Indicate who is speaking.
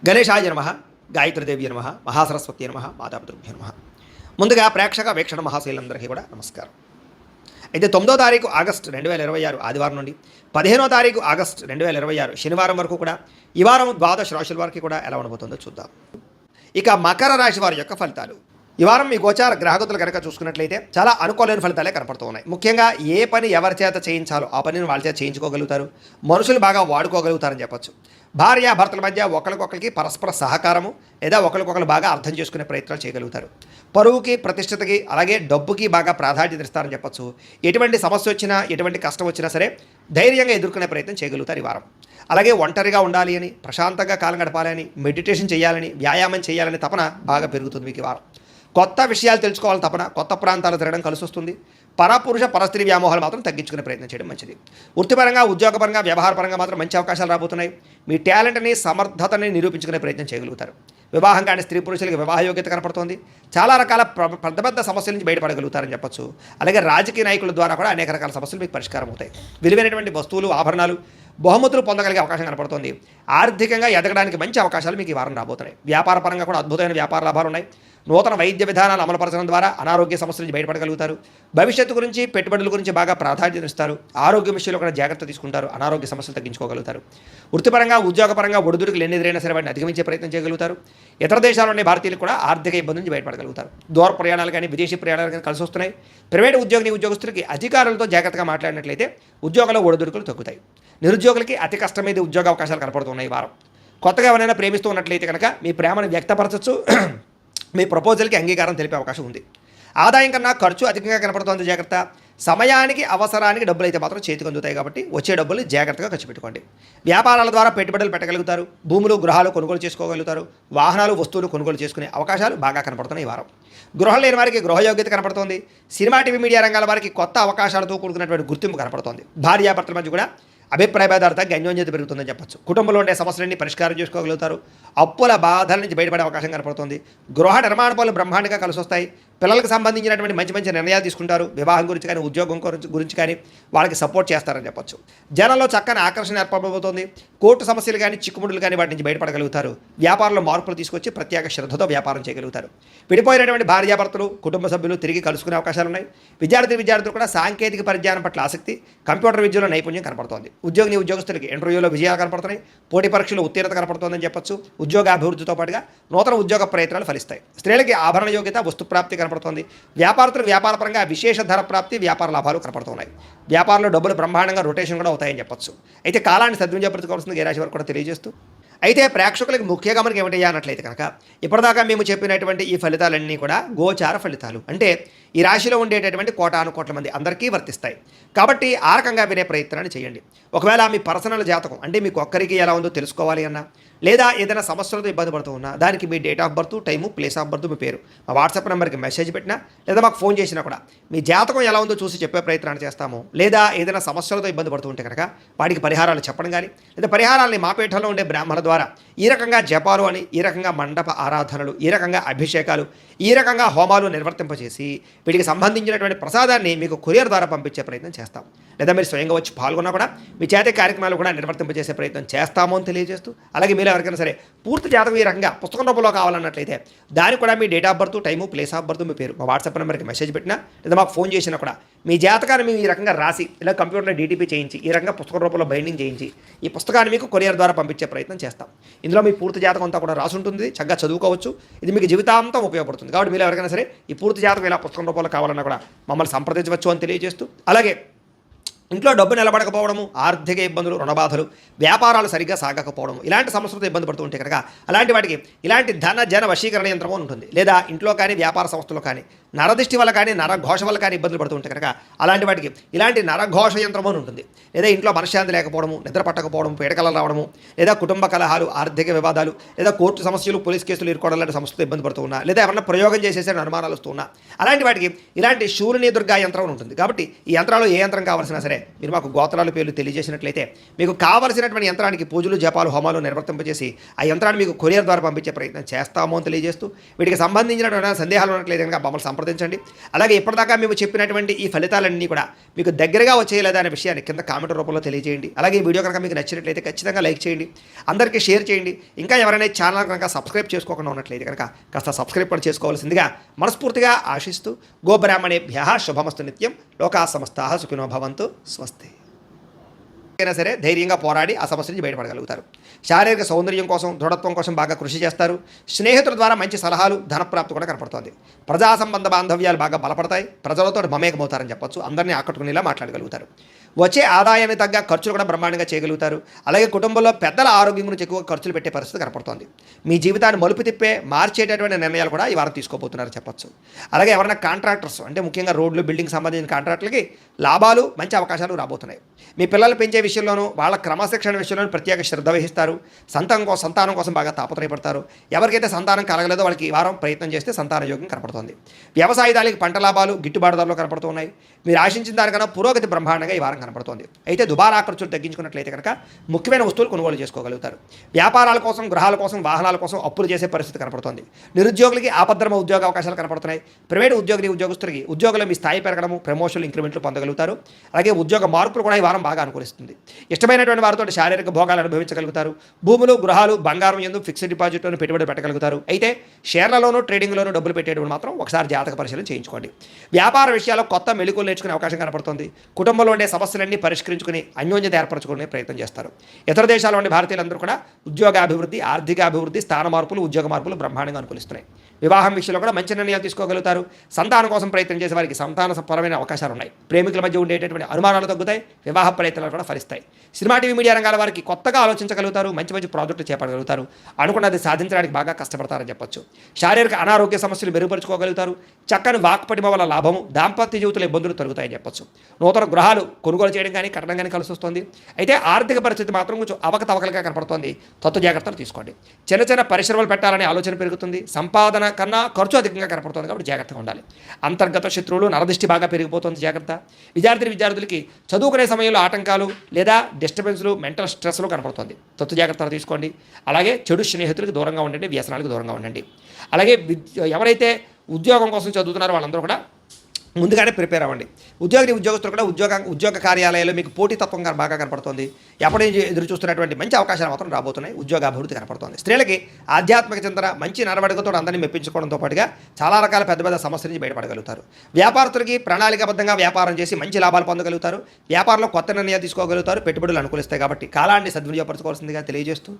Speaker 1: గణేశాయ నమః, గాయత్రీదేవి నమః, మహాసరస్వతి నమః, మాతాపితృభ్యో నమః. ముందుగా ప్రేక్షక వీక్షణ మహాశైలందరికీ కూడా నమస్కారం. అయితే 9వ తారీఖు ఆగస్టు 2026 ఆదివారం నుండి 15వ తారీఖు ఆగస్టు 2026 శనివారం వరకు కూడా ఈ వారం ద్వాదశ రాశుల వారికి కూడా ఎలా ఉండబోతుందో చూద్దాం. ఇక మకర రాశి వారి యొక్క ఫలితాలు. ఈ వారం మీ గోచార గ్రహగతులు కనుక చూసుకున్నట్లయితే చాలా అనుకూలమైన ఫలితాలే కనపడుతూ ఉన్నాయి. ముఖ్యంగా ఏ పని ఎవరి చేత చేయించాలో ఆ పనిని వాళ్ళ చేత చేయించుకోగలుగుతారు. మనుషులు బాగా వాడుకోగలుగుతారని చెప్పొచ్చు. భార్యాభర్తల మధ్య ఒకరికొకరికి పరస్పర సహకారము లేదా ఒకరికొకరు బాగా అర్థం చేసుకునే ప్రయత్నాలు చేయగలుగుతారు. పరువుకి, ప్రతిష్టతకి, అలాగే డబ్బుకి బాగా ప్రాధాన్యత ఇస్తారని చెప్పొచ్చు. ఎటువంటి సమస్య వచ్చినా, ఎటువంటి కష్టం వచ్చినా సరే ధైర్యంగా ఎదుర్కొనే ప్రయత్నం చేయగలుగుతారు ఈ వారం. అలాగే ఒంటరిగా ఉండాలి అని, ప్రశాంతంగా కాలం గడపాలని, మెడిటేషన్ చేయాలని, వ్యాయామం చేయాలని తపన బాగా పెరుగుతుంది మీకు ఈ వారం. కొత్త విషయాలు తెలుసుకోవాలని తపన, కొత్త ప్రాంతాలు తిరగడం కలిసి వస్తుంది. పరపురుష పరస్త్రీ వ్యామోహాలు మాత్రం తగ్గించుకునే ప్రయత్నం చేయడం మంచిది. వృత్తిపరంగా, ఉద్యోగపరంగా, వ్యవహారపరంగా మాత్రం మంచి అవకాశాలు రాబోతున్నాయి. మీ టాలెంట్ని, సమర్థతని నిరూపించుకునే ప్రయత్నం చేయగలుగుతారు. వివాహం కాని స్త్రీ పురుషులకి వివాహ యోగ్యత కనపడుతోంది. చాలా రకాల పెద్ద పెద్ద సమస్యల నుంచి బయటపడగలుగుతారని చెప్పొచ్చు. అలాగే రాజకీయ నాయకుల ద్వారా కూడా అనేక రకాల సమస్యలు మీకు పరిష్కారం అవుతాయి. విలువైనటువంటి వస్తువులు, ఆభరణాలు, బహుమతులు పొందగలిగే అవకాశం కనపడుతోంది. ఆర్థికంగా ఎదగడానికి మంచి అవకాశాలు మీకు ఈ వారం రాబోతున్నాయి. వ్యాపార పరంగా కూడా అద్భుతమైన వ్యాపార లాభాలు ఉన్నాయి. నూతన వైద్య విధానాలు అమలుపరచడం ద్వారా అనారోగ్య సమస్యల నుంచి బయటపడగలుగుతారు. భవిష్యత్తు గురించి, పెట్టుబడుల గురించి బాగా ప్రాధాన్యత ఇస్తారు. ఆరోగ్య విషయంలో కూడా జాగ్రత్త తీసుకుంటారు. అనారోగ్య సమస్యలు తగ్గించుకోగలుగుతారు. వృత్తిపరంగా, ఉద్యోగపరంగా ఒడిదుడుకులు ఎన్నిదైనా సరే వాటిని అధిగమించే ప్రయత్నం చేయగలుగుతారు. ఇతర దేశాల్లోని భారతీయులు కూడా ఆర్థిక ఇబ్బంది నుంచి బయటపడగలుగుతారు. దూర ప్రయాణాలు కానీ, విదేశీ ప్రయాణాలు కానీ కలిసి వస్తున్నాయి. ప్రైవేటు ఉద్యోగస్తులకి అధికారులతో జాగ్రత్తగా మాట్లాడినట్లయితే ఉద్యోగంలో ఒడిదుడుకులు తగ్గుతాయి. నిరుద్యోగులకి అతి కష్టమైన ఉద్యోగ అవకాశాలు కనపడుతున్నాయి ఈ వారం. కొత్తగా ఎవరైనా ప్రేమిస్తూ ఉన్నట్లయితే కనుక మీ ప్రేమను వ్యక్తపరచచ్చు. మీ ప్రపోజల్కి అంగీకారం తెలిపే అవకాశం ఉంది. ఆదాయం కన్నా ఖర్చు అధికంగా కనపడుతోంది, జాగ్రత్త. సమయానికి, అవసరానికి డబ్బులు అయితే మాత్రం చేతికి అందుతాయి కాబట్టి వచ్చే డబ్బులు జాగ్రత్తగా ఖర్చు పెట్టుకోండి. వ్యాపారాల ద్వారా పెట్టుబడులు పెట్టగలుగుతారు. భూములు, గృహాలు కొనుగోలు చేసుకోగలుగుతారు. వాహనాలు, వస్తువులు కొనుగోలు చేసుకునే అవకాశాలు బాగా కనపడుతున్నాయి ఈ వారం. గృహం లేని వారికి గృహయోగ్యత కనపడుతోంది. సినిమా, టీవీ, మీడియా రంగాల వారికి కొత్త అవకాశాలతో కూడుకున్నటువంటి గుర్తింపు కనపడుతోంది. భార్యాభర్తల మధ్య కూడా అభిప్రాయ భేదార్థంగా అన్యోన్యత పెరుగుతుందని చెప్పొచ్చు. కుటుంబంలో ఉండే సమస్యలన్నీ పరిష్కారం చేసుకోగలుగుతారు. అప్పుల బాధల నుంచి బయటపడే అవకాశం కనపడుతుంది. గృహ నిర్మాణ పనులు బ్రహ్మాండంగా కలిసి వస్తాయి. పిల్లలకు సంబంధించినటువంటి మంచి మంచి నిర్ణయాలు తీసుకుంటారు. వివాహం గురించి కానీ, ఉద్యోగం గురించి కానీ వాళ్ళకి సపోర్ట్ చేస్తారని చెప్పొచ్చు. జనంలో చక్కని ఆకర్షణ ఏర్పడబోతోంది. కోర్టు సమస్యలు కానీ, చిక్కుముడులు కానీ వాటి నుంచి బయటపడగలుగుతారు. వ్యాపారంలో మార్పులు తీసుకొచ్చి ప్రత్యేక శ్రద్ధతో వ్యాపారం చేయగలుగుతారు. విడిపోయినటువంటి భార్యాభర్తలు, కుటుంబ సభ్యులు తిరిగి కలుసుకునే అవకాశాలు ఉన్నాయి. విద్యార్థులు కూడా సాంకేతిక పరిజ్ఞానం పట్ల ఆసక్తి, కంప్యూటర్ విద్యలో నైపుణ్యం కనపడుతోంది. ఉద్యోగస్తులకి ఇంటర్వ్యూలో విజయాలు కనపడుతున్నాయి. పోటీ పరీక్షలో ఉత్తీర్ణత కనపడుతోందని చెప్పొచ్చు. ఉద్యోగ అభివృద్ధితో పాటుగా నూతన ఉద్యోగ ప్రయత్నాలు ఫలిస్తాయి. స్త్రీలకి ఆభరణ యోగ్యత, వస్తు ప్రాప్తి కనపడుతోంది. వ్యాపారస్తులు వ్యాపారపరంగా విశేష ధర ప్రాప్తి, వ్యాపార లాభాలు కనపడుతున్నాయి. వ్యాపారంలో డబ్బులు బ్రహ్మాండంగా రొటేషన్ కూడా అవుతాయని చెప్పొచ్చు. అయితే కాలాన్ని సద్వినియోగపరచుకోవాల్సింది ఏ రాశి వారు కూడా తెలియజేస్తూ, అయితే ప్రేక్షకులకు ముఖ్య గమనిక ఏమిటయ్యా అన్నట్లయితే కనుక ఇప్పటిదాకా మేము చెప్పినటువంటి ఈ ఫలితాలన్నీ కూడా గోచార ఫలితాలు. అంటే ఈ రాశిలో ఉండేటటువంటి కోటాను కోట్ల మంది అందరికీ వర్తిస్తాయి. కాబట్టి ఆ రకంగా వినే ప్రయత్నాన్ని చేయండి. ఒకవేళ మీ పర్సనల్ జాతకం అంటే మీకు ఒక్కరికి ఎలా ఉందో తెలుసుకోవాలి అన్నా, లేదా ఏదైనా సమస్యలతో ఇబ్బంది పడుతూ ఉన్నా, దానికి మీ date of birth, time, place of birth, మీ పేరు మా వాట్సాప్ నెంబర్కి మెసేజ్ పెట్టినా, లేదా మాకు ఫోన్ చేసినా కూడా మీ జాతకం ఎలా ఉందో చూసి చెప్పే ప్రయత్నాన్ని చేస్తాము. లేదా ఏదైనా సమస్యలతో ఇబ్బంది పడుతూ ఉంటే కనుక వాటికి పరిహారాలు చెప్పడం కానీ, లేదా పరిహారాలని మా పీఠంలో ఉండే బ్రాహ్మణుల ద్వారా ఈ రకంగా జపాలు అని, ఈ రకంగా మండప ఆరాధనలు, ఈ రకంగా అభిషేకాలు, ఈ రకంగా హోమాలు నిర్వర్తింపజేసి వీటికి సంబంధించినటువంటి ప్రసాదాన్ని మీకు కొరియర్ ద్వారా పంపించే ప్రయత్నం చేస్తాం. లేదా మీరు స్వయంగా వచ్చి పాల్గొన్నా కూడా మీ చేత కార్యక్రమాలు కూడా నిర్వర్తింపజేసే ప్రయత్నం చేస్తాము అని తెలియజేస్తూ, అలాగే మీరు ఎవరికైనా సరే పూర్తి జాతకం ఈ రకంగా పుస్తకం రూపంలో కావాలన్నట్లయితే దానికి కూడా మీ date of birth, time, place of birth, మీ పేరు మా వాట్సాప్ నెంబర్కి మెసేజ్ పెట్టినా, లేదా మాకు ఫోన్ చేసినా కూడా మీ జాతకాన్ని మేము ఈ రకంగా రాసి, ఇలా కంప్యూటర్లో డీటీపీ చేయించి, ఈ రకంగా పుస్తకం రూపంలో బైండింగ్ చేయించి ఈ పుస్తకాన్ని మీకు కొరియర్ ద్వారా పంపించే ప్రయత్నం చేస్తాం. ఇందులో మీ పూర్తి జాతకం అంతా కూడా రాసి ఉంటుంది. చక్కగా చదువుకోవచ్చు. ఇది మీకు జీవితాంతం ఉపయోగపడుతుంది. కాబట్టి మీరు ఎవరికైనా సరే ఈ పూర్తి జాతకం ఇలా పుస్తకం రూపంలో కావాలన్నా కూడా మమ్మల్ని సంప్రదించవచ్చు అని తెలియజేస్తూ, అలాగే ఇంట్లో డబ్బు నిలబడకపోవడము, ఆర్థిక ఇబ్బందులు, రుణబాధలు, వ్యాపారాలు సరిగ్గా సాగకపోవడం, ఇలాంటి సమస్యలతో ఇబ్బంది పడుతూ ఉంటే కనుక అలాంటి వాటికి ఇలాంటి ధన జన వశీకరణ యంత్రం ఉంటుంది. లేదా ఇంట్లో కానీ, వ్యాపార సంస్థలో కానీ నరదిష్టి వల్ల కానీ, నరఘోష వల్ల కానీ ఇబ్బందులు పడుతూ ఉంటే కనుక అలాంటి వాటికి ఇలాంటి నరఘోష యంత్రం అని ఉంటుంది. లేదా ఇంట్లో మనశ్శాంతి లేకపోవడము, నిద్ర పట్టకపోవడం, పీడకలలు రావడము, లేదా కుటుంబ కలహాలు, ఆర్థిక వివాదాలు, లేదా కోర్టు సమస్యలు, పోలీస్ కేసులు ఇరుకోవడం లాంటి సమస్యలతో ఇబ్బంది పడుతూ ఉన్నా, లేదా ఎవరైనా ప్రయోగం చేసేసే అనుమానాలు వస్తూ ఉన్నా, అలాంటి వాటికి ఇలాంటి శూలిని దుర్గా యంత్రం ఉంటుంది. కాబట్టి ఈ యంత్రాలు ఏ యంత్రం కావాల్సినా సరే మీరు మాకు గోత్రాల పేర్లు తెలియజేసినట్లయితే మీకు కావలసినటువంటి యంత్రానికి పూజలు జపాలు హోమాలు నిర్వర్తింపజేసి ఆ యంత్రాన్ని మీకు కొరియర్ ద్వారా పంపించే ప్రయత్నం చేస్తాము అని తెలియజేస్తూ వీటికి సంబంధించినటువంటి సందేహాలు ఉన్నట్లయితే కనుక మమ్మల్ని సంప్రదించండి. అలాగే ఇప్పటిదాకా మేము చెప్పినటువంటి ఈ ఫలితాలన్నీ కూడా మీకు దగ్గరగా వచ్చేయలేదా అనే విషయాన్ని కింద కామెంట్ రూపంలో తెలియజేయండి. అలాగే ఈ వీడియో కనుక మీకు నచ్చినట్లయితే ఖచ్చితంగా లైక్ చేయండి, అందరికీ షేర్ చేయండి. ఇంకా ఎవరైనా ఛానల్ కనుక సబ్స్క్రైబ్ చేసుకోకుండా ఉన్నట్లయితే కనుక కాస్త సబ్స్క్రైబ్ కూడా చేసుకోవాల్సిందిగా మనస్ఫూర్తిగా ఆశిస్తూ గోబ్రాహ్మణేభ్యః శుభమస్తు నిత్యం, లోకా సమస్తాః సుఖినో భవంతు, స్వస్తి. అయినా సరే ధైర్యంగా పోరాడి ఆ సమస్య నుంచి బయటపడగలుగుతారు. శారీరక సౌందర్యం కోసం, దృఢత్వం కోసం బాగా కృషి చేస్తారు. స్నేహితుల ద్వారా మంచి సలహాలు, ధనప్రాప్తి కూడా కనపడుతుంది. ప్రజా సంబంధ బాంధవ్యాలు బాగా బలపడతాయి. ప్రజలతో మమేకమవుతారని చెప్పొచ్చు. అందరినీ ఆకట్టుకునేలా మాట్లాడగలుగుతారు. వచ్చే ఆదాయాన్ని తగ్గ ఖర్చులు కూడా బ్రహ్మాండంగా చేయగలుగుతారు. అలాగే కుటుంబంలో పెద్దల ఆరోగ్యం గురించి ఎక్కువ ఖర్చులు పెట్టే పరిస్థితి కనపడుతోంది. మీ జీవితాన్ని మలుపు తిప్పే మార్చేటటువంటి నిర్ణయాలు కూడా ఈ వారం తీసుకోబోతున్నారని చెప్పొచ్చు. అలాగే ఎవరైనా కాంట్రాక్టర్స్ అంటే ముఖ్యంగా రోడ్లు, బిల్డింగ్ సంబంధించిన కాంట్రాక్టులకి లాభాలు, మంచి అవకాశాలు రాబోతున్నాయి. మీ పిల్లలు పెంచే విషయంలోనూ వాళ్ళ క్రమశిక్షణ విషయంలోనూ ప్రత్యేక శ్రద్ధ వహిస్తారు. సంతానం కోసం బాగా తాపత్రయపడతారు. ఎవరికైతే సంతానం కలగలేదో వాళ్ళకి ఈ వారం ప్రయత్నం చేస్తే సంతాన యోగం కనపడుతుంది. వ్యవసాయదారులకి పంట లాభాలు, గిట్టుబాటు ధరలు కనపడుతున్నాయి. మీరు ఆశించిన దానికన్నా పురోగతి బ్రహ్మాండంగా ఈ వారం కనపడుతోంది. అయితే దుబారా ఖర్చులు తగ్గించుకున్నట్లయితే కనుక ముఖ్యమైన వస్తువులు కొనుగోలు చేసుకోగలుగుతారు. వ్యాపారాల కోసం, గృహాల కోసం, వాహనాల కోసం అప్పులు చేసే పరిస్థితి కనపడుతోంది. నిరుద్యోగులకి ఆపద్రమ ఉద్యోగ అవకాశాలు కనపడుతున్నాయి. ప్రైవేటు ఉద్యోగులకి ఉద్యోగులు మీ స్థాయి పెరగడము, ప్రమోషన్లు, ఇంక్రిమెంట్లు పొందగలుగుతారు. అలాగే ఉద్యోగ మార్పులు కూడా ఈ వారం బాగా అనుకూలిస్తుంది. ఇష్టమైనటువంటి వారితో శారీరక భోగాలు అనుభవించగలుగుతారు. భూములు, గృహాలు, బంగారం ఎందు ఫిక్స్డ్ డిపాజిట్లోనూ పెట్టుబడి పెట్టగలుగుతారు. అయితే షేర్లలోనూ, ట్రేడింగ్లోనూ డబ్బులు పెట్టేటప్పుడు మాత్రం ఒకసారి జాతక పరిశీలన చేయించుకోండి. వ్యాపార విషయాల్లో కొత్త మెళుకులు నేర్చుకునే అవకాశం కనపడుతుంది. కుటుంబంలో ఉండే సమస్యలన్నీ పరిష్కరించుకుని అన్యోన్యత ఏర్పరచుకునే ప్రయత్నం చేస్తారు. ఇతర దేశాల్లో ఉండే భారతీయులందరూ కూడా ఉద్యోగాభివృద్ధి, ఆర్థిక అభివృద్ధి, స్థాన మార్పులు, ఉద్యోగ మార్పులు బ్రహ్మాండంగా అనుకూలిస్తున్నాయి. వివాహం విషయంలో కూడా మంచి నిర్ణయాలు తీసుకోగలుగుతారు. సంతానం కోసం ప్రయత్నం చేసే వారికి సంతానపరమైన అవకాశాలు ఉన్నాయి. ప్రేమికుల మధ్య ఉండేటటువంటి అనుమానాలు తగ్గుతాయి. వివాహ ప్రయత్నాలు కూడా ఫలిస్తాయి. సినిమా, టీవీ, మీడియా రంగాల వారికి కొత్తగా ఆలోచించగలుగుతారు. మంచి మంచి ప్రాజెక్టులు చేపట్టగలుగుతారు. అనుకున్నది సాధించడానికి బాగా కష్టపడతారని చెప్పొచ్చు. శారీరక అనారోగ్య సమస్యలు మెరుగుపరుచుకోగలుగుతారు. చక్కని వాక్పటిమ వల్ల లాభము, దాంపత్య జీవితంలో ఇబ్బందులు తొలగుతాయని చెప్పొచ్చు. నూతన గృహాలు కొనుగోలు చేయడం కానీ, కట్టడం కానీ కలిసి వస్తుంది. అయితే ఆర్థిక పరిస్థితి మాత్రం కొంచెం అవకతవకలుగా కనపడుతోంది. తత్వ జాగ్రత్తలు తీసుకోండి. చిన్న చిన్న పరిశ్రమలు పెట్టాలనే ఆలోచన పెరుగుతుంది. సంపాదన కన్నా ఖర్చు అధికంగా కనపడుతుంది కాబట్టి జాగ్రత్తగా ఉండాలి. అంతర్గత శత్రువులు, నరదృష్టి బాగా పెరిగిపోతుంది, జాగ్రత్త. విద్యార్థులకి చదువుకునే సమయంలో ఆటంకాలు లేదా డిస్టర్బెన్స్లు, మెంటల్ స్ట్రెస్లు కనపడుతుంది. తత్వ జాగ్రత్తలు తీసుకోండి. అలాగే చెడు స్నేహితులకు దూరంగా ఉండండి, వ్యసనాలకు దూరంగా ఉండండి. అలాగే ఎవరైతే ఉద్యోగం కోసం చదువుతున్నారో వాళ్ళందరూ కూడా ముందుగానే ప్రిపేర్ అవ్వండి. ఉద్యోగస్తులు కూడా ఉద్యోగ కార్యాలయాల్లో మీకు పోటీతత్వం బాగా కనపడుతుంది. ఎప్పటి నుంచి ఎదురు చూస్తున్నటువంటి మంచి అవకాశాలు మాత్రం రాబోతున్నాయి. ఉద్యోగ అభివృద్ధి కనపడుతుంది. స్త్రీలకి ఆధ్యాత్మిక చింతన, మంచి నడవడికతో అందరినీ మెప్పించుకోవడంతో పాటుగా చాలా రకాల పెద్ద పెద్ద సమస్యల నుంచి బయటపడగలుగుతారు. వ్యాపారస్తులకి ప్రణాళికాబద్ధంగా వ్యాపారం చేసి మంచి లాభాలు పొందగలుగుతారు. వ్యాపారంలో కొత్త నిర్ణయాలు తీసుకోగలుగుతారు. పెట్టుబడులు అనుకూలిస్తాయి కాబట్టి కాలాన్ని సద్వినియోగపరచుకోవాల్సిందిగా తెలియజేస్తూ